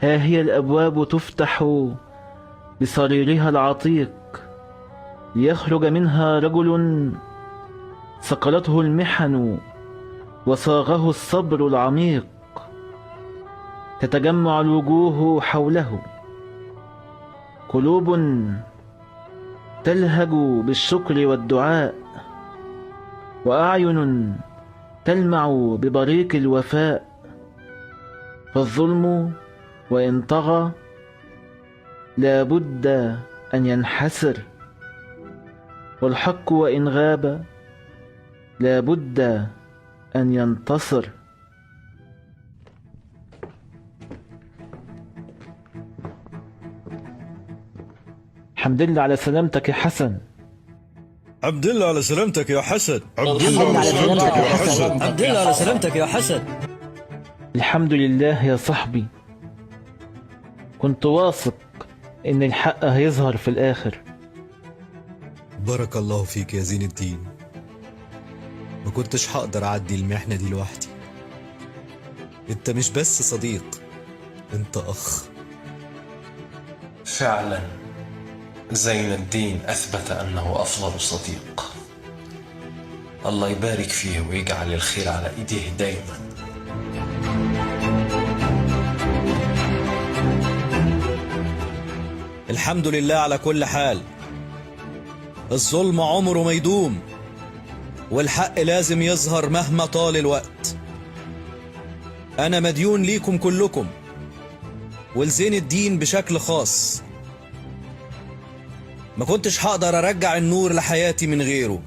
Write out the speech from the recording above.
ها هي الأبواب تفتح بصريرها العتيق، ليخرج منها رجل ثقلته المحن وصاغه الصبر العميق. تتجمع الوجوه حوله، قلوب تلهج بالشكر والدعاء، وأعين تلمع ببريق الوفاء. فالظلم وإن طغى لا بد أن ينحسر، والحق وإن غاب لا بد أن ينتصر. الحمد لله على سلامتك يا حسن. عبد الله على سلامتك يا حسن. عبد الله على سلامتك يا حسن. عبد الله على سلامتك يا حسن. الحمد لله يا صاحبي، كنت واثق إن الحق هيظهر في الآخر. بارك الله فيك يا زين الدين، ما كنتش هقدر أعدي المحنة دي لوحدي. أنت مش بس صديق، أنت أخ. فعلا زين الدين أثبت أنه أفضل صديق. الله يبارك فيه ويجعل الخير على إيديه دايما. الحمد لله على كل حال. الظلم عمره ما يدوم، والحق لازم يظهر مهما طال الوقت. أنا مديون ليكم كلكم، ولزين الدين بشكل خاص. ما كنتش هقدر أرجع النور لحياتي من غيره.